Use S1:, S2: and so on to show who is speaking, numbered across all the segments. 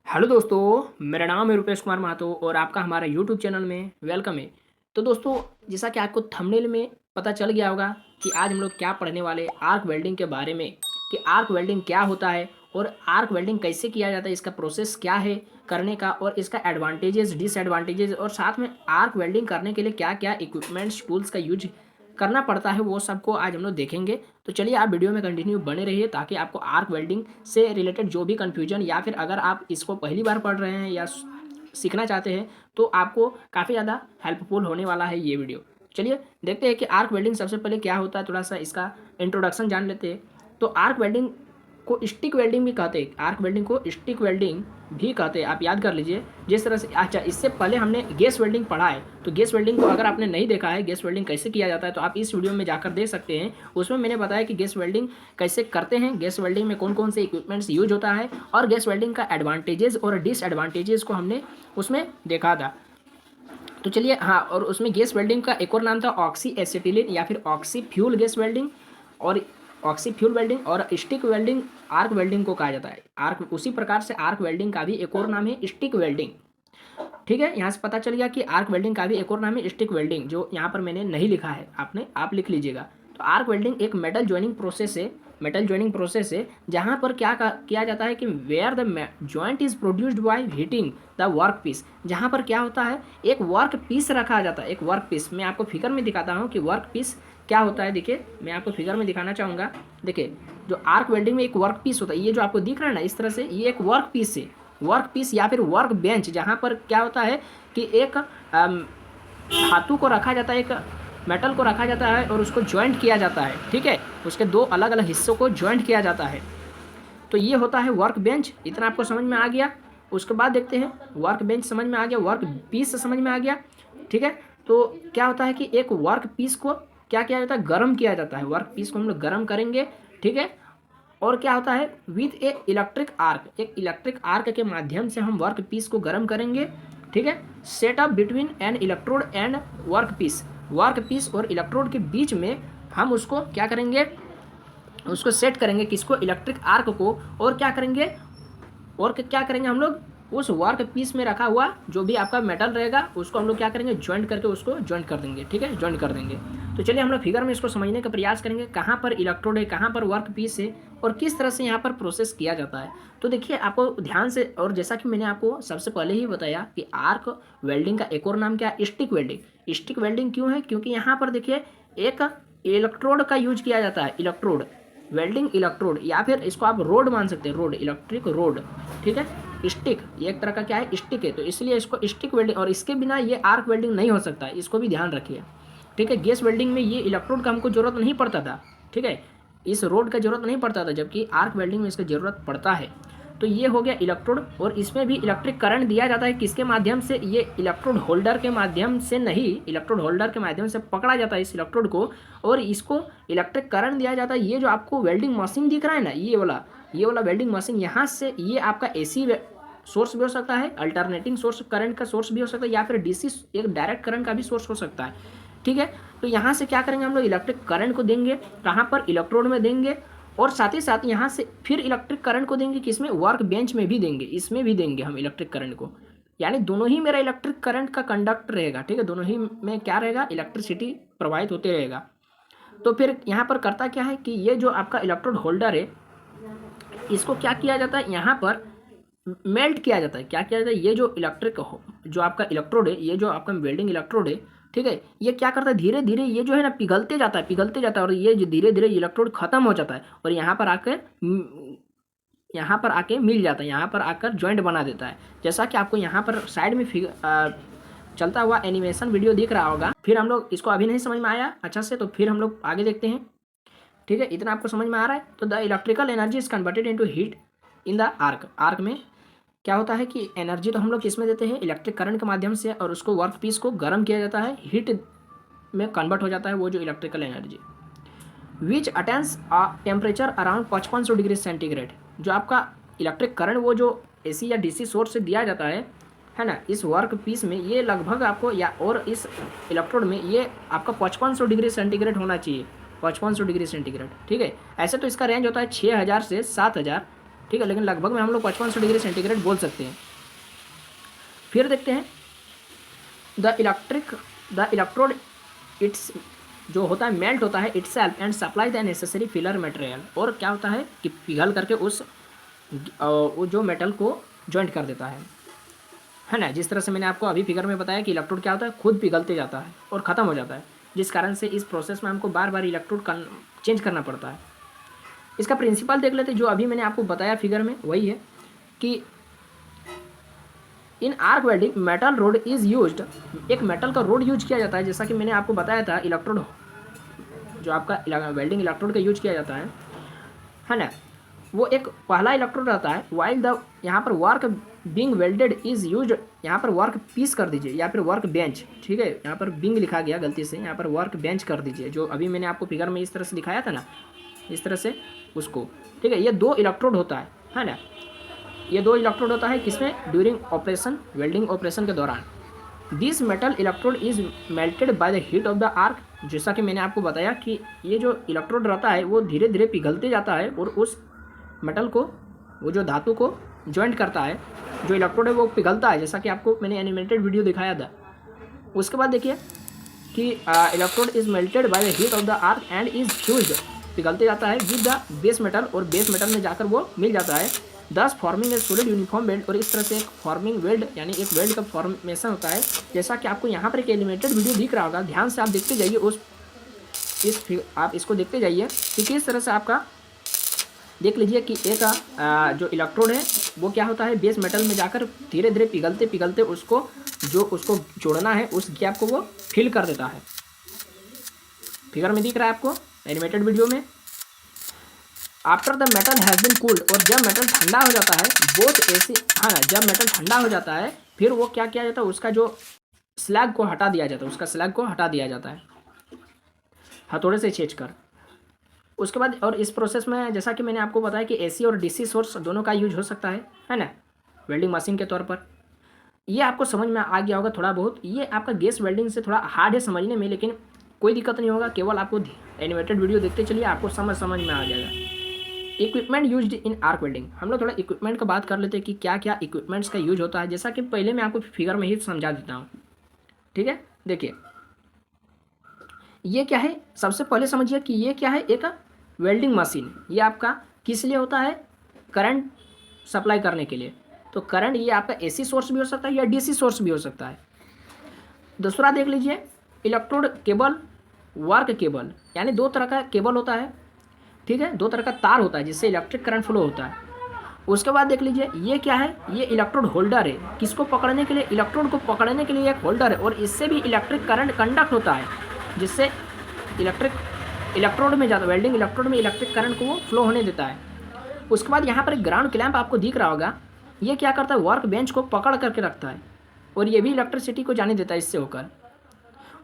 S1: Hello दोस्तों, मेरा नाम है रुपेश कुमार महतो और आपका हमारा यूट्यूब चैनल में वेलकम है। तो दोस्तों, जैसा कि आपको थंबनेल में पता चल गया होगा कि आज हम लोग क्या पढ़ने वाले आर्क वेल्डिंग के बारे में, कि आर्क वेल्डिंग क्या होता है और आर्क वेल्डिंग कैसे किया जाता है, इसका प्रोसेस क्या है करने का और इसका एडवांटेजेस डिसएडवांटेजेस और साथ में आर्क वेल्डिंग करने के लिए क्या क्या इक्विपमेंट्स टूल्स का यूज करना पड़ता है, वो सबको आज हम लोग देखेंगे। तो चलिए आप वीडियो में कंटिन्यू बने रहिए ताकि आपको आर्क वेल्डिंग से रिलेटेड जो भी कन्फ्यूजन या फिर अगर आप इसको पहली बार पढ़ रहे हैं या सीखना चाहते हैं तो आपको काफ़ी ज़्यादा हेल्पफुल होने वाला है ये वीडियो। चलिए देखते हैं कि आर्क वेल्डिंग सबसे पहले क्या होता है, थोड़ा सा इसका इंट्रोडक्शन जान लेते हैं। तो आर्क वेल्डिंग को स्टिक वेल्डिंग भी कहते हैं, आर्क वेल्डिंग को स्टिक वेल्डिंग भी कहते हैं, आप याद कर लीजिए। जिस तरह से अच्छा, इससे पहले हमने गैस वेल्डिंग पढ़ा है, तो गैस वेल्डिंग को अगर आपने नहीं देखा है गैस वेल्डिंग कैसे किया जाता है तो आप इस वीडियो में जाकर देख सकते हैं। उसमें मैंने बताया कि गैस वेल्डिंग कैसे करते हैं, गैस वेल्डिंग में कौन कौन से इक्विपमेंट्स यूज होता है और गैस वेल्डिंग का एडवांटेजेस और डिसएडवांटेजेस को हमने उसमें देखा था। तो चलिए हाँ, और उसमें गैस वेल्डिंग का एक और नाम था ऑक्सी एसिटिलीन या फिर ऑक्सी फ्यूल गैस वेल्डिंग और ऑक्सी फ्यूल वेल्डिंग और स्टिक वेल्डिंग आर्क वेल्डिंग को कहा जाता है। आर्क उसी प्रकार से आर्क वेल्डिंग का भी एक और नाम है स्टिक वेल्डिंग। ठीक है, यहाँ से पता चल गया कि आर्क वेल्डिंग का भी एक और नाम है स्टिक वेल्डिंग, जो यहाँ पर मैंने नहीं लिखा है, आप लिख लीजिएगा। तो आर्क वेल्डिंग एक मेटल जॉइनिंग प्रोसेस है, जहाँ पर क्या किया जाता है कि where the joint is produced by heating the work piece. जहाँ पर क्या होता है, एक वर्क पीस रखा जाता है, एक वर्क पीस। मैं आपको फिगर में दिखाता हूँ कि वर्क पीस क्या होता है। देखिए, मैं आपको फिगर में दिखाना चाहूँगा। देखिए, जो आर्क वेल्डिंग में एक वर्क पीस होता है, ये जो आपको दिख रहा है ना इस तरह से, ये एक वर्क पीस है, वर्क पीस या फिर वर्क बेंच। जहाँ पर क्या होता है कि एक धातु को रखा जाता है, एक मेटल को रखा जाता है और उसको जॉइंट किया जाता है। ठीक है, उसके दो अलग अलग हिस्सों को जॉइंट किया जाता है, तो ये होता है वर्क बेंच। इतना आपको समझ में आ गया। उसके बाद देखते हैं, वर्क बेंच समझ में आ गया, वर्क पीस समझ में आ गया। ठीक है, तो क्या होता है कि एक वर्क पीस को क्या किया जाता है, गर्म किया जाता है। वर्क पीस को हम लोग गर्म करेंगे। ठीक है, और क्या होता है विथ ए इलेक्ट्रिक आर्क, एक इलेक्ट्रिक आर्क के माध्यम से हम वर्क पीस को गर्म करेंगे। ठीक है, set up between an electrode and work piece और इलेक्ट्रोड के बीच में हम उसको क्या करेंगे, उसको सेट करेंगे, किसको, इलेक्ट्रिक आर्क को। और क्या करेंगे, हम लोग उस वर्क पीस में रखा हुआ जो भी आपका मेटल रहेगा उसको हम लोग क्या करेंगे, ज्वाइंट करके उसको ज्वाइंट कर देंगे। ठीक है, ज्वाइंट कर देंगे। तो चलिए हम लोग फिगर में इसको समझने का प्रयास करेंगे, कहाँ पर इलेक्ट्रोड है, कहाँ पर वर्क पीस है और किस तरह से यहाँ पर प्रोसेस किया जाता है। तो देखिए आपको ध्यान से, और जैसा कि मैंने आपको सबसे पहले ही बताया कि आर्क वेल्डिंग का एक और नाम क्या है, स्टिक वेल्डिंग। स्टिक वेल्डिंग क्यों है, क्योंकि यहाँ पर देखिए एक इलेक्ट्रोड का यूज किया जाता है, इलेक्ट्रोड वेल्डिंग इलेक्ट्रोड, या फिर इसको आप रोड मान सकते हैं, रोड, इलेक्ट्रिक रोड। ठीक है, स्टिक ये एक तरह का क्या है, स्टिक है, तो इसलिए इसको स्टिक वेल्डिंग, और इसके बिना ये आर्क वेल्डिंग नहीं हो सकता, इसको भी ध्यान रखिए। ठीक है, गैस वेल्डिंग में ये इलेक्ट्रोड का हमको जरूरत नहीं पड़ता था। ठीक है, इस रोड का जरूरत नहीं पड़ता था, जबकि आर्क वेल्डिंग में इसका जरूरत पड़ता है। तो ये हो गया इलेक्ट्रोड, और इसमें भी इलेक्ट्रिक करंट दिया जाता है, किसके माध्यम से, ये इलेक्ट्रोड होल्डर के माध्यम से नहीं, इलेक्ट्रोड होल्डर के माध्यम से पकड़ा जाता है इस इलेक्ट्रोड को, और इसको इलेक्ट्रिक करंट दिया जाता है। ये जो आपको वेल्डिंग मशीन दिख रहा है ना, ये वाला वेल्डिंग मशीन, यहाँ से ये आपका एसी सोर्स भी हो सकता है, अल्टरनेटिंग सोर्स, करंट का सोर्स भी हो सकता है, या फिर डीसी एक डायरेक्ट करंट का भी सोर्स हो सकता है। ठीक है, तो यहाँ से क्या करेंगे हम लोग, इलेक्ट्रिक करंट को देंगे, कहाँ पर, इलेक्ट्रोड में देंगे, और साथ ही साथ यहाँ से फिर इलेक्ट्रिक करंट को देंगे, किसमें, वर्क बेंच में भी देंगे, इसमें भी देंगे हम इलेक्ट्रिक करंट को। यानी दोनों ही मेरा इलेक्ट्रिक करंट का कंडक्ट रहेगा। ठीक है, दोनों ही में क्या रहेगा, इलेक्ट्रिसिटी प्रवाहित होते रहेगा। तो फिर यहाँ पर करता क्या है कि ये जो आपका इलेक्ट्रोड होल्डर है, इसको क्या किया जाता है, यहाँ पर मेल्ट किया जाता है। क्या किया जाता है, ये जो जो आपका इलेक्ट्रोड है, ये जो आपका वेल्डिंग इलेक्ट्रोड है, ठीक है, ये क्या करता है, धीरे धीरे ये जो है ना पिघलते जाता है, और ये जो धीरे धीरे इलेक्ट्रोड खत्म हो जाता है और यहाँ पर आके मिल जाता है, यहाँ पर आकर जॉइंट बना देता है। जैसा कि आपको यहाँ पर साइड में चलता हुआ एनिमेशन वीडियो दिख रहा होगा। फिर हम लोग इसको अभी नहीं समझ में आया अच्छा से, तो फिर हम लोग आगे देखते हैं। ठीक है, इतना आपको समझ में आ रहा है। तो the electrical energy is converted into heat in the arc में क्या होता है कि एनर्जी तो हम लोग किस में देते हैं, इलेक्ट्रिक करंट के माध्यम से, और उसको वर्क पीस को गर्म किया जाता है, हीट में कन्वर्ट हो जाता है वो जो इलेक्ट्रिकल एनर्जी, विच अटेंस आ टेम्परेचर अराउंड 5500 डिग्री सेंटीग्रेड। जो आपका इलेक्ट्रिक करंट वो जो एसी या डीसी सोर्स से दिया जाता है ना, इस वर्क पीस में ये लगभग आपको, या और इस इलेक्ट्रोड में ये आपका 5500 डिग्री सेंटीग्रेड होना चाहिए, 5500 डिग्री सेंटीग्रेड। ठीक है, ऐसे तो इसका रेंज होता है 6000 से 7000 ठीक है, लेकिन लगभग में हम लोग 5500 डिग्री सेंटीग्रेड बोल सकते हैं। फिर देखते हैं द इलेक्ट्रोड इट्स जो होता है मेल्ट होता है itself and supply the necessary filler material, और क्या होता है कि पिघल करके उस वो जो मेटल को जॉइंट कर देता है ना। जिस तरह से मैंने आपको अभी फिगर में बताया कि इलेक्ट्रोड क्या होता है, खुद पिघलते जाता है और ख़त्म हो जाता है, जिस कारण से इस प्रोसेस में हमको बार बार इलेक्ट्रोड चेंज करना पड़ता है। इसका प्रिंसिपल देख लेते हैं, जो अभी मैंने आपको बताया फिगर में वही है कि in arc welding metal rod is used, एक मेटल का रोड यूज किया जाता है, जैसा कि मैंने आपको बताया था इलेक्ट्रोड जो आपका वेल्डिंग इलेक्ट्रोड का यूज किया जाता है ना। वो एक पहला इलेक्ट्रोड रहता है, वाइल द यहाँ पर work being welded is used, यहाँ पर वर्क पीस कर दीजिए या फिर वर्क बेंच, ठीक है, यहाँ पर बिंग लिखा गया गलती से, यहाँ पर वर्क बेंच कर दीजिए, जो अभी मैंने आपको फिगर में इस तरह से दिखाया था ना, इस तरह से उसको, ठीक है। ये 2 इलेक्ट्रोड होता है ना, ये 2 इलेक्ट्रोड होता है किसमें, ड्यूरिंग ऑपरेशन, वेल्डिंग ऑपरेशन के दौरान। This metal electrode is melted by the heat of the arc, जैसा कि मैंने आपको बताया कि ये जो इलेक्ट्रोड रहता है वो धीरे धीरे पिघलते जाता है और उस मेटल को, वो जो धातु को जॉइंट करता है, जो इलेक्ट्रोड है वो पिघलता है, जैसा कि आपको मैंने एनिमेटेड वीडियो दिखाया था। उसके बाद देखिए कि electrode is melted by the heat of the arc and is fused, पिघलते जाता है विद द बेस मेटल, और बेस मेटल में जाकर वो मिल जाता है, thus forming a solid uniform weld, और इस तरह से एक फॉर्मिंग वेल्ड यानी एक वेल्ड का फॉर्मेशन होता है, जैसा कि आपको यहाँ पर एक एनिमेटेड वीडियो दिख रहा होगा। ध्यान से आप देखते जाइए आप इसको देखते जाइए कि किस तरह से आपका देख लीजिए कि एक जो इलेक्ट्रोड है वो क्या होता है, बेस मेटल में जाकर धीरे धीरे पिघलते पिघलते उसको जोड़ना है उस गैप को वो फिल कर देता है। फिगर में दिख रहा है आपको एनिमेटेड वीडियो में। After the metal has been cooled, और जब मेटल ठंडा हो जाता है बोथ ऐसे, हाँ ना, जब मेटल ठंडा हो जाता है फिर वो क्या किया जाता है, उसका जो स्लैग को हटा दिया जाता है, उसका स्लैग को हटा दिया जाता है हथौड़े से छेंचकर। उसके बाद और इस प्रोसेस में जैसा कि मैंने आपको बताया कि एसी और डीसी सोर्स दोनों का यूज हो सकता है ना, वेल्डिंग मशीन के तौर पर। ये आपको समझ में आ गया होगा थोड़ा बहुत। ये आपका गैस वेल्डिंग से थोड़ा हार्ड है समझने में, लेकिन कोई दिक्कत नहीं होगा, केवल आपको एनिमेटेड वीडियो देखते चलिए, आपको समझ में आ जाएगा। Equipment used in arc welding, हम लोग थोड़ा इक्विपमेंट का बात कर लेते हैं कि क्या क्या इक्विपमेंट्स का यूज होता है, जैसा कि पहले मैं आपको फिगर में ही समझा देता हूँ, ठीक है। देखिए ये क्या है, सबसे पहले समझिए कि ये क्या है, एक वेल्डिंग मशीन। ये आपका किस लिए होता है, करंट सप्लाई करने के लिए। तो करंट ये आपका एसी सोर्स भी हो सकता है या डीसी सोर्स भी हो सकता है। दूसरा देख लीजिए इलेक्ट्रोड केबल, वर्क केबल, यानी 2 तरह का केबल होता है, ठीक है, 2 तरह का तार होता है जिससे इलेक्ट्रिक करंट फ्लो होता है। उसके बाद देख लीजिए ये क्या है, ये इलेक्ट्रोड होल्डर है, किसको पकड़ने के लिए, इलेक्ट्रोड को पकड़ने के लिए एक होल्डर है, और इससे भी इलेक्ट्रिक करंट कंडक्ट होता है, जिससे इलेक्ट्रोड में जाता है, वेल्डिंग इलेक्ट्रोड में इलेक्ट्रिक करंट को वो फ्लो होने देता है। उसके बाद यहाँ पर एक ग्राउंड क्लैंप आपको दिख रहा होगा, ये क्या करता है, वर्क बेंच को पकड़ करके रखता है और ये भी इलेक्ट्रिसिटी को जाने देता है इससे होकर।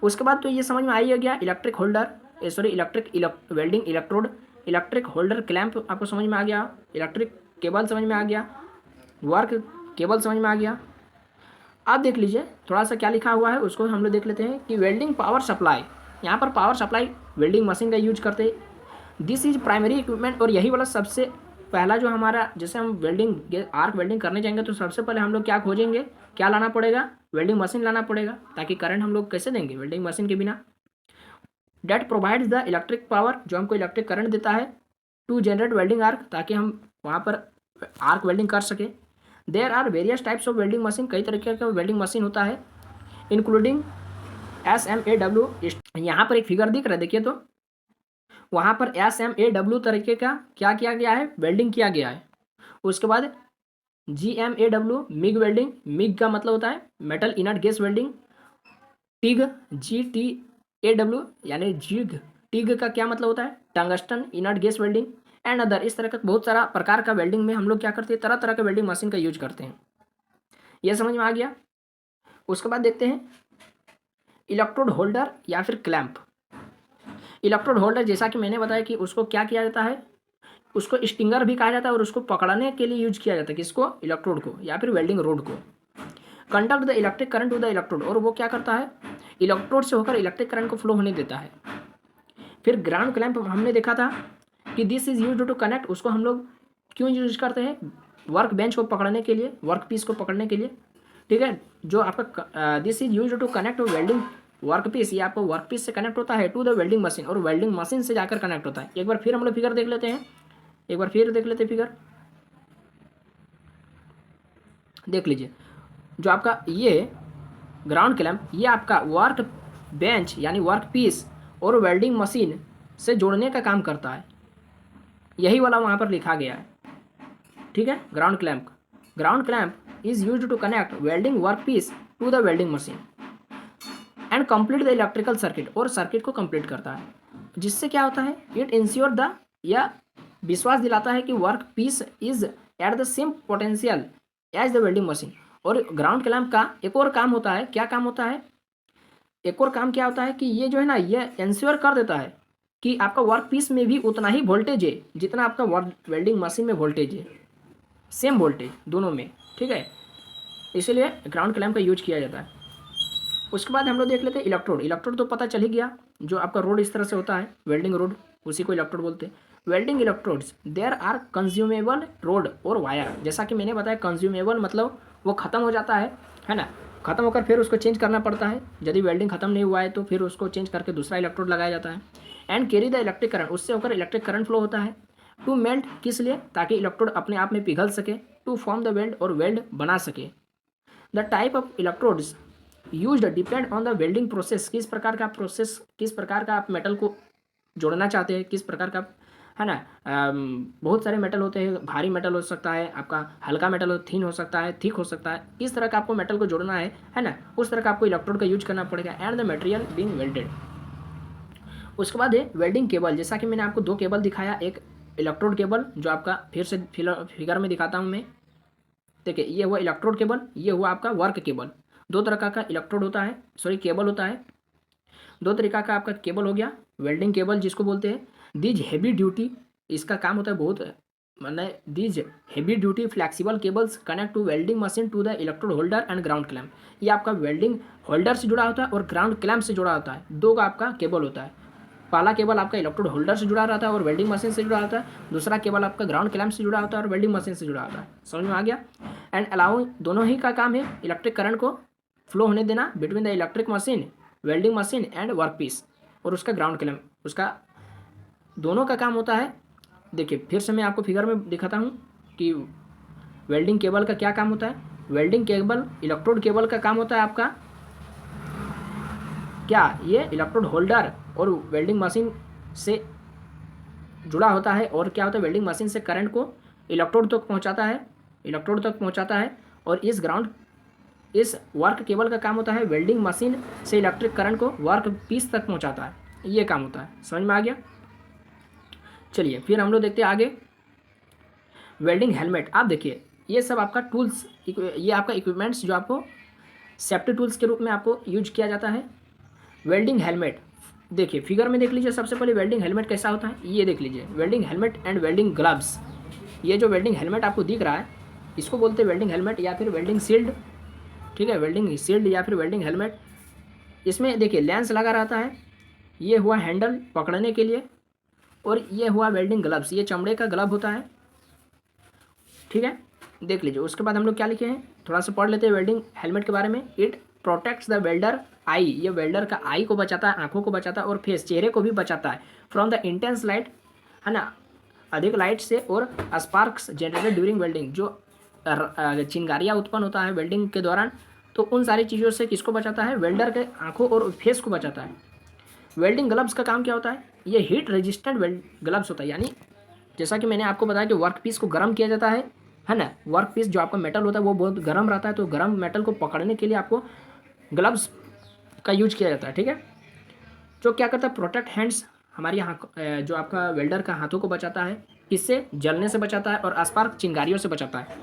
S1: उसके बाद तो ये समझ में आ ही गया, electric holder welding electrode, electric holder clamp आपको समझ में आ गया, इलेक्ट्रिक केबल समझ में आ गया, वर्क केबल समझ में आ गया। अब देख लीजिए थोड़ा सा क्या लिखा हुआ है उसको हम लोग देख लेते हैं कि वेल्डिंग पावर सप्लाई, यहाँ पर पावर सप्लाई वेल्डिंग मशीन का यूज करते हैं। दिस इज प्राइमरी इक्विपमेंट, और यही वाला सबसे पहला जो हमारा, जैसे हम वेल्डिंग आर्क वेल्डिंग करने जाएंगे तो सबसे पहले हम लोग क्या खोजेंगे, क्या लाना पड़ेगा, वेल्डिंग मशीन लाना पड़ेगा, ताकि करंट हम लोग कैसे देंगे वेल्डिंग मशीन के बिना। That provides the electric power, जो हमको इलेक्ट्रिक करंट देता है, टू जनरेट वेल्डिंग आर्क, ताकि हम वहाँ पर आर्क वेल्डिंग कर सके। There are various types of welding machine, कई तरीके का वेल्डिंग मशीन होता है, इंक्लूडिंग SMAW। यहाँ पर एक फिगर दिख रहा है, देखिए तो वहाँ पर SMAW तरीके का क्या किया गया है, वेल्डिंग किया गया है। उसके बाद GMAW मिग वेल्डिंग, मिग का मतलब होता है metal inert gas welding. TIG GTAW यानी टिग का क्या मतलब होता है, tungsten inert gas welding and other. इस तरह का बहुत सारा प्रकार का वेल्डिंग में हम लोग क्या करते हैं, तरह तरह के वेल्डिंग मशीन का यूज करते हैं। यह समझ में आ गया। उसके बाद देखते हैं इलेक्ट्रोड होल्डर या फिर क्लैंप। इलेक्ट्रोड होल्डर जैसा कि मैंने बताया कि उसको क्या किया जाता है, उसको स्टिंगर भी कहा जाता है, और उसको पकड़ने के लिए यूज किया जाता है, किसको, इलेक्ट्रोड को या फिर वेल्डिंग रोड को। Conduct the electric current to the electrode, और वो क्या करता है, इलेक्ट्रोड से होकर इलेक्ट्रिक करंट को फ्लो होने देता है। फिर ग्राउंड क्लैंप हमने देखा था कि this is used to connect, उसको हम लोग क्यों यूज करते हैं? वर्क बेंच को पकड़ने के लिए, वर्क पीस को पकड़ने के लिए, ठीक है। जो आपका this is use to connect welding work piece, ये आपको वर्क पीस से कनेक्ट होता है टू द वेल्डिंग मशीन, और वेल्डिंग मशीन से जाकर कनेक्ट होता है। एक बार फिर हम लोग फिगर देख लेते हैं, एक बार फिर देख लेते हैं फिगर, देख लीजिए। जो आपका ये ग्राउंड क्लैंप, ये आपका वर्क बेंच यानी वर्क पीस और वेल्डिंग मशीन से जोड़ने का काम करता है, यही वाला वहाँ पर लिखा गया है, ठीक है। Ground clamp is use to connect welding work piece to the welding machine and complete the electrical circuit, और सर्किट को कंप्लीट करता है। जिससे क्या होता है, इट इंश्योर द, या विश्वास दिलाता है कि work piece is at the same potential as the welding machine. और ग्राउंड क्लैंप का एक और काम होता है, क्या काम होता है, एक और काम क्या होता है कि ये जो है ना, ये इंश्योर कर देता है कि आपका वर्क पीस में भी उतना ही वोल्टेज है जितना आपका वेल्डिंग मशीन में वोल्टेज है, सेम वोल्टेज दोनों में, ठीक है। इसीलिए ग्राउंड क्लैंप का यूज किया जाता है। उसके बाद हम लोग देख लेते हैं इलेक्ट्रोड। इलेक्ट्रोड तो पता चल ही गया, जो आपका रोड इस तरह से होता है, वेल्डिंग रोड, उसी को इलेक्ट्रोड बोलते हैं। Welding electrodes there are consumable rod और वायर। जैसा कि मैंने बताया, कंज्यूमेबल मतलब वो ख़त्म हो जाता है ना, ख़त्म होकर फिर उसको चेंज करना पड़ता है। यदि वेल्डिंग ख़त्म नहीं हुआ है तो फिर उसको चेंज करके दूसरा इलेक्ट्रोड लगाया जाता है। And carry the electric current, उससे होकर इलेक्ट्रिक करंट फ्लो होता है। टू मेल्ट, किस लिए, ताकि इलेक्ट्रोड अपने आप में पिघल सके। टू फॉर्म द वेल्ड, और वेल्ड बना सके। The type of electrodes used depend on the welding process, किस प्रकार का प्रोसेस, किस प्रकार का आप मेटल को जोड़ना चाहते हैं, किस प्रकार का, है ना। बहुत सारे मेटल होते हैं, भारी मेटल हो सकता है आपका, हल्का मेटल हो, थिन हो सकता है, थिक हो सकता है। किस तरह का आपको मेटल को जोड़ना है ना, उस तरह का आपको इलेक्ट्रोड का यूज करना पड़ेगा। And the material being welded. उसके बाद है वेल्डिंग केबल। जैसा कि मैंने आपको दो केबल दिखाया, एक इलेक्ट्रोड केबल जो आपका फिर से फिगर में दिखाता हूँ मैं। देखिए, ये हुआ इलेक्ट्रोड केबल, ये हुआ आपका वर्क केबल। दो तरह का इलेक्ट्रोड होता है, सॉरी केबल होता है, दो तरीका का आपका केबल हो गया। वेल्डिंग केबल जिसको बोलते हैं, दीज हैवी ड्यूटी, इसका काम होता है बहुत, माने these heavy duty flexible cables connect to welding machine to the electrode holder and ground clamp. ये आपका वेल्डिंग होल्डर से जुड़ा होता है और ग्राउंड क्लैंप से जुड़ा होता है, दो का आपका केबल होता है। पहला केबल आपका इलेक्ट्रोड होल्डर से जुड़ा रहता है और वेल्डिंग मशीन से जुड़ा होता है, दूसरा केबल आपका ग्राउंड क्लैंप से जुड़ा होता है और वेल्डिंग मशीन से जुड़ा होता है। समझ में आ गया। एंड अलाउ, दोनों ही का काम है इलेक्ट्रिक करंट को फ्लो होने देना between the electric machine, welding machine and work piece, और उसका ग्राउंड क्लैंप, उसका दोनों का काम होता है। देखिए फिर से मैं आपको फिगर में दिखाता हूँ कि वेल्डिंग केबल का क्या काम होता है। वेल्डिंग केबल, इलेक्ट्रोड केबल का काम होता है आपका क्या, ये इलेक्ट्रोड होल्डर और वेल्डिंग मशीन से जुड़ा होता है। और क्या होता है, वेल्डिंग मशीन से करंट को इलेक्ट्रोड तक पहुंचाता है, इलेक्ट्रोड तक पहुंचाता है। और इस वर्क केबल का काम होता है वेल्डिंग मशीन से इलेक्ट्रिक करंट को वर्क पीस तक पहुंचाता है, ये काम होता है। समझ में आ गया। चलिए फिर हम लोग देखते हैं आगे। वेल्डिंग हेलमेट, आप देखिए ये सब आपका टूल्स, ये आपका इक्विपमेंट्स जो आपको सेफ्टी टूल्स के रूप में आपको यूज किया जाता है। वेल्डिंग हेलमेट, देखिए फिगर में देख लीजिए। सबसे पहले वेल्डिंग हेलमेट कैसा होता है, ये देख लीजिए, welding helmet and welding gloves. ये जो वेल्डिंग हेलमेट आपको दिख रहा है, इसको बोलते हैं वेल्डिंग हेलमेट या फिर वेल्डिंग शील्ड, ठीक है, वेल्डिंग शील्ड या फिर वेल्डिंग हेलमेट। इसमें देखिए लेंस लगा रहता है, ये हुआ हैंडल पकड़ने के लिए, और ये हुआ वेल्डिंग ग्लव्स, ये चमड़े का ग्लव होता है, ठीक है, देख लीजिए। उसके बाद हम लोग क्या लिखे हैं, थोड़ा सा पढ़ लेते हैं वेल्डिंग हेलमेट के बारे में। इट प्रोटेक्ट्स द वेल्डर आई, ये वेल्डर का आई को बचाता है, आंखों को बचाता है, और फेस, चेहरे को भी बचाता है फ्रॉम द इंटेंस लाइट, है ना, अधिक लाइट से, और स्पार्क्स जनरेटेड ड्यूरिंग वेल्डिंग, जो चिंगारियाँ उत्पन्न होता है वेल्डिंग के दौरान, तो उन सारी चीज़ों से किसको बचाता है, वेल्डर के आंखों और फेस को बचाता है। वेल्डिंग ग्लव्स का काम क्या होता है, ये हीट रेजिस्टेंट ग्लव्स होता है। यानी जैसा कि मैंने आपको बताया कि वर्क पीस को गर्म किया जाता है ना, वर्क पीस जो आपका मेटल होता है वो बहुत गर्म रहता है, तो गर्म मेटल को पकड़ने के लिए आपको ग्लव्स का यूज किया जाता है, ठीक है। जो क्या करता है, प्रोटेक्ट हैंड्स, हमारी जो आपका वेल्डर का हाथों को बचाता है, किससे, जलने से बचाता है, और स्पार्क, चिंगारियों से बचाता है।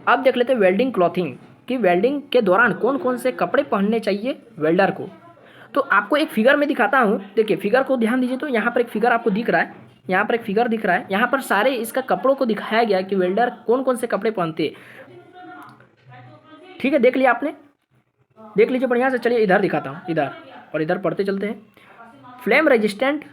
S1: अब देख लेते हैं वेल्डिंग क्लॉथिंग, कि वेल्डिंग के दौरान कौन कौन से कपड़े पहनने चाहिए वेल्डर को। तो आपको एक फिगर में दिखाता हूँ, देखिए फिगर को ध्यान दीजिए। तो यहाँ पर एक फिगर आपको दिख रहा है, यहाँ पर एक फिगर दिख रहा है, यहाँ पर सारे इसका कपड़ों को दिखाया गया कि वेल्डर कौन कौन से कपड़े पहनते हैं, ठीक है। देख लिया आपने, देख लीजिए बढ़िया से। चलिए इधर दिखाता हूँ, इधर और इधर पढ़ते चलते हैं। फ्लेम रेजिस्टेंट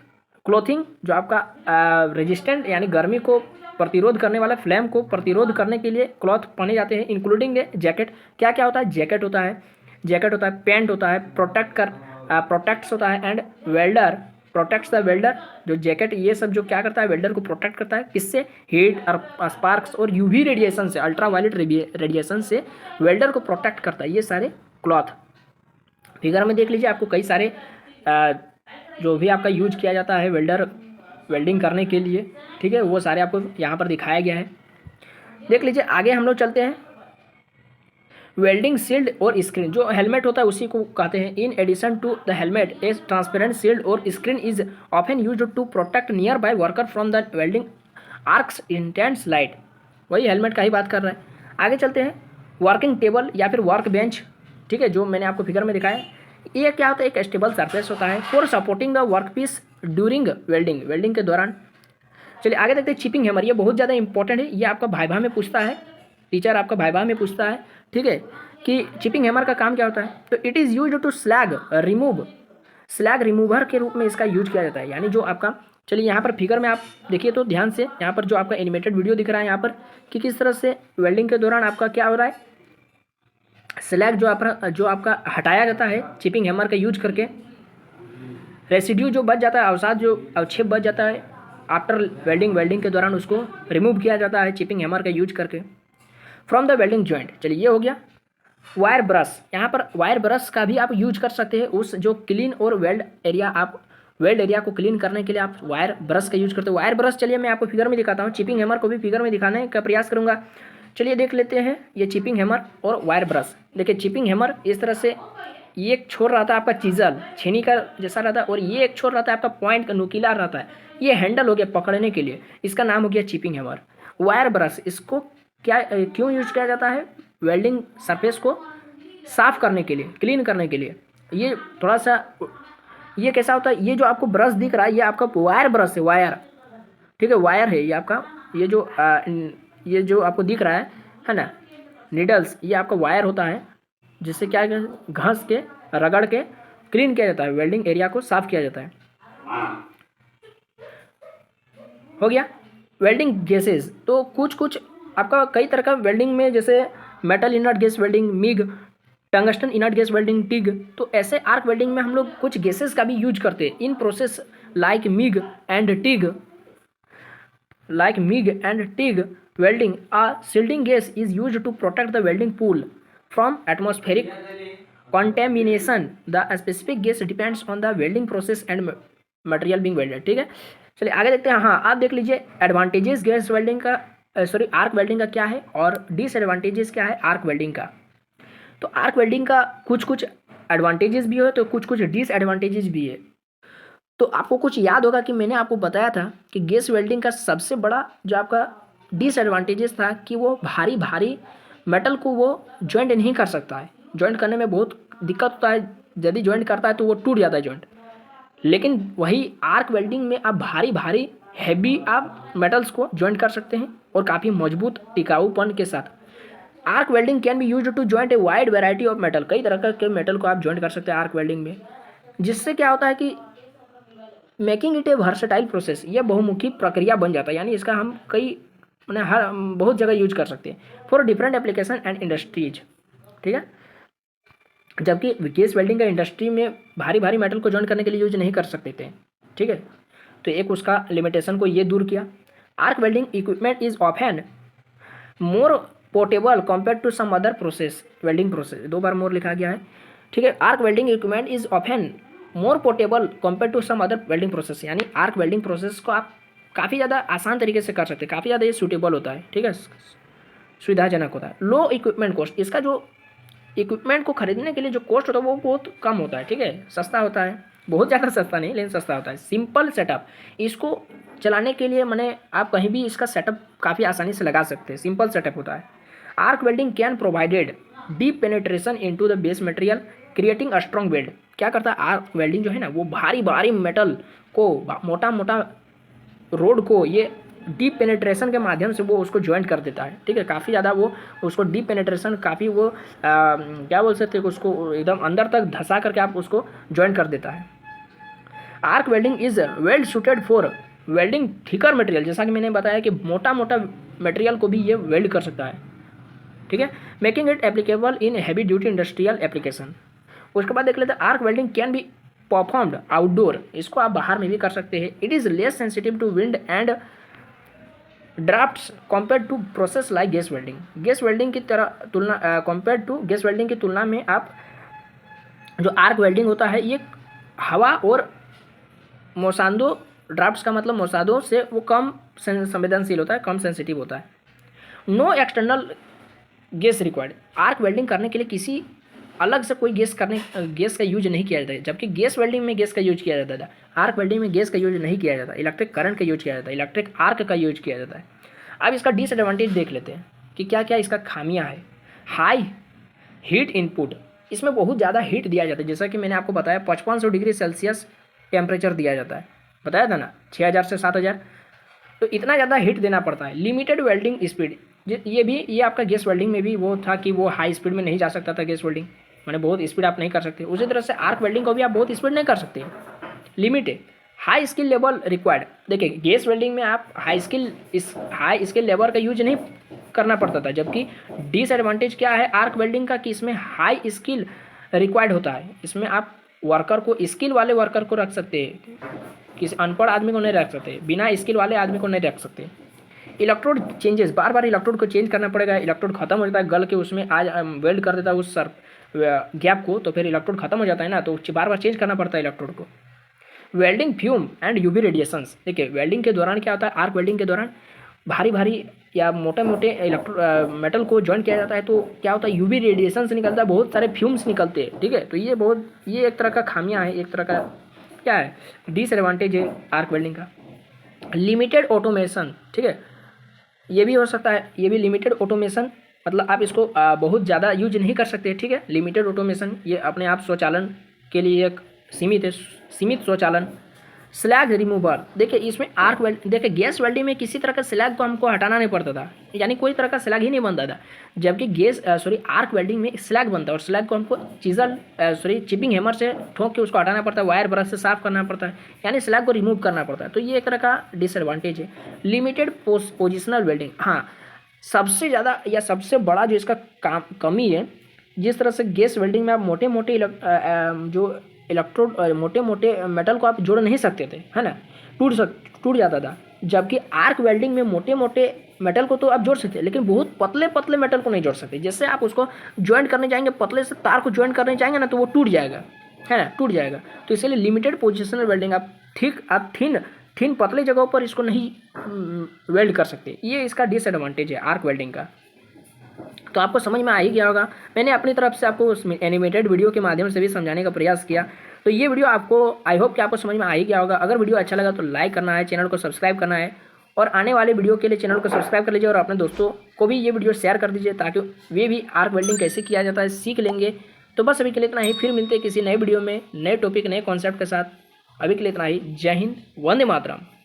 S1: क्लोथिंग जो आपका रेजिस्टेंट यानी गर्मी को प्रतिरोध करने वाला, फ्लेम को प्रतिरोध करने के लिए क्लॉथ पहने जाते हैं, इंक्लूडिंग जैकेट। क्या क्या होता है? जैकेट होता है, पैंट होता है, प्रोटेक्ट्स होता है, and welder protects the welder. जो जैकेट ये सब जो क्या करता है? वेल्डर को प्रोटेक्ट करता है। किससे? हीट और स्पार्क्स और यूवी रेडिएशन से, अल्ट्रावायलेट रेडिएशन से वेल्डर को प्रोटेक्ट करता है ये सारे क्लॉथ। फिगर में देख लीजिए, आपको कई सारे जो भी आपका यूज किया जाता है वेल्डिंग करने के लिए, ठीक है, वो सारे आपको यहाँ पर दिखाया गया है। देख लीजिए, आगे हम लोग चलते हैं। वेल्डिंग शील्ड और स्क्रीन, जो हेलमेट होता है उसी को कहते हैं। In addition to the helmet a transparent shield और screen is often used to protect nearby worker from the welding arc's intense light. वही हेलमेट का ही बात कर रहे हैं। आगे चलते हैं। वर्किंग टेबल या फिर वर्क बेंच, ठीक है, जो मैंने आपको फिगर में दिखाया। ये क्या होता है? एक स्टेबल सरफेस होता है for supporting the work piece during welding के दौरान। चलिए आगे देखते हैं। चिपिंग हैमर, ये बहुत ज़्यादा इंपॉर्टेंट है, ये आपका वाइवा में पूछता है, टीचर आपका वाइवा में पूछता है, ठीक है, कि चिपिंग हैमर का काम क्या होता है। तो it is used to slag remover के रूप में इसका यूज किया जाता है। यानी जो आपका, चलिए यहाँ पर फिगर में आप देखिए तो ध्यान से, यहाँ पर जो आपका एनिमेटेड वीडियो दिख रहा है यहाँ पर, कि किस तरह से वेल्डिंग के दौरान आपका क्या हो रहा है, स्लैग जो आपका हटाया जाता है चिपिंग हैमर का यूज करके। रेसिड्यू जो बच जाता है, अवसाद जो अवक्षेप बच जाता है आफ्टर वेल्डिंग के दौरान, उसको रिमूव किया जाता है चिपिंग हैमर का यूज करके फ्रॉम द वेल्डिंग जॉइंट। चलिए ये हो गया। वायर ब्रश, यहाँ पर वायर ब्रश का भी आप यूज कर सकते हैं। उस जो क्लीन और वेल्ड एरिया को क्लीन करने के लिए आप वायर ब्रश का यूज करते हो। वायर ब्रश, चलिए मैं आपको फिगर में दिखाता हूँ, चिपिंग हैमर को भी फिगर में दिखाने का प्रयास करूँगा। चलिए देख लेते हैं ये चिपिंग हैमर और वायर ब्रश। देखिए चिपिंग हैमर इस तरह से, ये एक छोर रहता है आपका चीजल छेनी का जैसा रहता है, और ये एक छोर रहता है आपका पॉइंट का नुकीला रहता है, ये हैंडल हो गया पकड़ने के लिए, इसका नाम हो गया चिपिंग हैमर। वायर ब्रश, इसको क्यों यूज किया जाता है? वेल्डिंग सरफेस को साफ करने के लिए, क्लीन करने के लिए। ये थोड़ा सा, ये कैसा होता है? ये जो आपको ब्रश दिख रहा है ये आपका वायर ब्रश है, वायर, ठीक है, वायर है ये आपका। ये जो आपको दिख रहा है ना, नीडल्स, ये आपका वायर होता है, जिससे क्या घास के रगड़ के क्लीन किया जाता है, वेल्डिंग एरिया को साफ किया जाता है। हो गया। वेल्डिंग गैसेस, तो कुछ आपका कई तरह का वेल्डिंग में, जैसे metal inert gas welding MiG, tungsten inert gas welding TIG. तो ऐसे आर्क वेल्डिंग में हम लोग कुछ गैसेस का भी यूज करते हैं in process, like MiG and TIG welding. A shielding gas is used to protect the welding pool from atmospheric contamination. The specific gas depends on the welding process and material being welded. ठीक है, चलिए आगे देखते हैं। हाँ, आप देख लीजिए एडवांटेजेस गैस वेल्डिंग का, आर्क वेल्डिंग का क्या है, और डिसएडवांटेजेस क्या है आर्क वेल्डिंग का। तो आर्क वेल्डिंग का कुछ एडवांटेजेस भी है, तो कुछ डिसएडवांटेजेस भी है। तो आपको कुछ याद होगा कि मैंने आपको बताया था कि गैस वेल्डिंग का सबसे बड़ा जो आपका डिसएडवांटेजेस था कि वो भारी मेटल को वो जॉइंट नहीं कर सकता है, जॉइंट करने में बहुत दिक्कत होता है, यदि जॉइंट करता है तो वो टूट जाता है जॉइंट। लेकिन वही आर्क वेल्डिंग में आप भारी हैवी आप मेटल्स को जॉइंट कर सकते हैं, और काफ़ी मजबूत टिकाऊपन के साथ। Arc welding can be used to joint a wide variety of metal, कई तरह के मेटल को आप जॉइंट कर सकते हैं आर्क वेल्डिंग में, जिससे क्या होता है कि making it A versatile process, यह बहुमुखी प्रक्रिया बन जाता है। यानी इसका हम बहुत जगह यूज कर सकते हैं for different application and industries, ठीक है। जबकि गैस वेल्डिंग का इंडस्ट्री में भारी मेटल को जॉइन करने के लिए यूज नहीं कर सकते थे, ठीक है। तो एक उसका लिमिटेशन को ये दूर किया। Arc welding equipment is often more portable compare to some other process, welding process, 2 बार मोर लिखा गया है, ठीक है। Arc welding equipment is often more portable compare to some other welding process, यानी आर्क वेल्डिंग प्रोसेस को आप काफ़ी ज़्यादा आसान तरीके से कर सकते हैं, काफ़ी ज़्यादा ये सूटेबल होता है, ठीक है, सुविधाजनक होता है। लो इक्विपमेंट कॉस्ट, इसका जो इक्विपमेंट को खरीदने के लिए जो कॉस्ट होता है वो बहुत कम होता है, ठीक है, सस्ता होता है, बहुत ज़्यादा सस्ता नहीं लेकिन सस्ता होता है। सिंपल सेटअप, इसको चलाने के लिए आप कहीं भी इसका सेटअप काफ़ी आसानी से लगा सकते हैं, सिंपल सेटअप होता है। Arc welding can provided deep penetration into the base material creating a strong weld. क्या करता है आर्क वेल्डिंग जो है ना, वो भारी मेटल को, मोटा रोड को ये डीप पेनिट्रेशन के माध्यम से वो उसको ज्वाइंट कर देता है, ठीक है। काफ़ी ज़्यादा वो उसको डीप पेनिट्रेशन, काफ़ी वो क्या बोल सकते हैं, उसको एकदम अंदर तक धंसा करके आप उसको ज्वाइंट कर देता है। Arc welding is well suited for welding thicker material, जैसा कि मैंने बताया कि मोटा मोटा मटेरियल को भी ये वेल्ड कर सकता है, ठीक है, making it applicable in heavy duty industrial application. उसके बाद देख लेते हैं arc welding can be performed outdoor, इसको आप बाहर में भी कर सकते हैं। It is less sensitive to wind and drafts compare to process like gas welding. Gas welding की तरह तुलना कंपेयर टू गैस वेल्डिंग की तुलना में आप जो आर्क वेल्डिंग होता है ये हवा और मोसादों, ड्राफ्ट्स का मतलब मोसादों से वो कम संवेदनशील होता है, कम सेंसिटिव होता है। No external gas required, arc welding करने के लिए किसी अलग से कोई गैस का यूज नहीं किया जाता है, जबकि गैस वेल्डिंग में गैस का यूज किया जाता था। आर्क वेल्डिंग में गैस का यूज नहीं किया जाता, इलेक्ट्रिक करंट का यूज किया जाता है, इलेक्ट्रिक आर्क का यूज किया जाता है। अब इसका डिसएडवांटेज देख लेते हैं कि क्या क्या इसका खामियां है। हाई हीट इनपुट, इसमें बहुत ज़्यादा हीट दिया जाता है, जैसा कि मैंने आपको बताया 5500 डिग्री सेल्सियस टेम्परेचर दिया जाता है, बताया था ना, 6000 से 7000, तो इतना ज़्यादा हीट देना पड़ता है। लिमिटेड वेल्डिंग स्पीड, ये आपका गैस वेल्डिंग में भी वो था कि वो हाई स्पीड में नहीं जा सकता था गैस वेल्डिंग, मैंने बहुत स्पीड आप नहीं कर सकते। उसी तरह से आर्क वेल्डिंग को भी आप बहुत स्पीड नहीं कर सकते, लिमिट है। हाई स्किल लेवल रिक्वायर्ड, देखिए गैस वेल्डिंग में आप हाई स्किल लेवल का यूज नहीं करना पड़ता था, जबकि डिसएडवांटेज क्या है आर्क वेल्डिंग का कि इसमें हाई स्किल रिक्वायर्ड होता है। इसमें आप वर्कर को, स्किल वाले वर्कर को रख सकते हैं, किसी अनपढ़ आदमी को नहीं रख सकते, बिना स्किल वाले आदमी को नहीं रख सकते। इलेक्ट्रोड चेंजेस, बार बार इलेक्ट्रोड को चेंज करना पड़ेगा, इलेक्ट्रोड खत्म हो जाता है गल के, उसमें आज वेल्ड कर देता है उस गैप को, तो फिर इलेक्ट्रोड खत्म हो जाता है ना, तो बार बार चेंज करना पड़ता है इलेक्ट्रोड को। Welding fume and UV radiations, देखिए वेल्डिंग के दौरान क्या होता है, आर्क वेल्डिंग के दौरान भारी भारी या मोटे मोटे मेटल को जॉइन किया जाता है, तो क्या होता है यूवी रेडिएशन से निकलता है, बहुत सारे फ्यूम्स निकलते हैं, ठीक है। तो ये एक तरह का खामियां है, एक तरह का क्या है डिसएडवांटेज है आर्क वेल्डिंग का। लिमिटेड ऑटोमेशन, ठीक है, ये भी हो सकता है, ये भी लिमिटेड ऑटोमेशन, मतलब आप इसको बहुत ज़्यादा यूज नहीं कर सकते, ठीक है। लिमिटेड ऑटोमेशन ये अपने आप स्वचालन के लिए एक सीमित स्वचालन। स्लैग रिमूवल, देखिए इसमें आर्क वेल्ड, देखिए गैस वेल्डिंग में किसी तरह का स्लैग को हमको हटाना नहीं पड़ता था, यानी कोई तरह का स्लैग ही नहीं बनता था, जबकि आर्क वेल्डिंग में स्लैग बनता है, और स्लैग को हमको चिपिंग हैमर से ठोक के उसको हटाना पड़ता है, वायर ब्रश से साफ करना पड़ता है, यानी स्लैग को रिमूव करना पड़ता है। तो ये एक तरह का डिसएडवांटेज है। लिमिटेड पोजिशनल वेल्डिंग, हाँ सबसे ज़्यादा या सबसे बड़ा जो इसका कमी है, जिस तरह से गैस वेल्डिंग में आप मोटे मोटे जो इलेक्ट्रोड मोटे मोटे मेटल को आप जोड़ नहीं सकते थे, है ना, टूट जाता था, जबकि आर्क वेल्डिंग में मोटे मोटे मेटल को तो आप जोड़ सकते हैं, लेकिन बहुत पतले पतले मेटल को नहीं जोड़ सकते। जैसे आप उसको ज्वाइंट करने जाएंगे, पतले से तार को ज्वाइंट करने जाएंगे ना, तो वो टूट जाएगा, है ना, टूट जाएगा। तो इसलिए लिमिटेड पोजिशनल वेल्डिंग, आप थिन पतले जगहों पर इसको नहीं वेल्ड कर सकते, ये इसका डिसएडवांटेज है आर्क वेल्डिंग का। तो आपको समझ में आ ही गया होगा, मैंने अपनी तरफ से आपको एनिमेटेड वीडियो के माध्यम से भी समझाने का प्रयास किया। तो ये वीडियो आपको, आई होप कि आपको समझ में आ ही गया होगा। अगर वीडियो अच्छा लगा तो लाइक करना है, चैनल को सब्सक्राइब करना है, और आने वाले वीडियो के लिए चैनल को सब्सक्राइब कर लीजिए, और अपने दोस्तों को भी ये वीडियो शेयर कर दीजिए, ताकि वे भी आर्क वेल्डिंग कैसे किया जाता है सीख लेंगे। तो बस अभी के लिए इतना ही, फिर मिलते हैं किसी नए वीडियो में, नए टॉपिक, नए कॉन्सेप्ट के साथ। अभी के लिए इतना ही, जय हिंद, वंदे मातरम।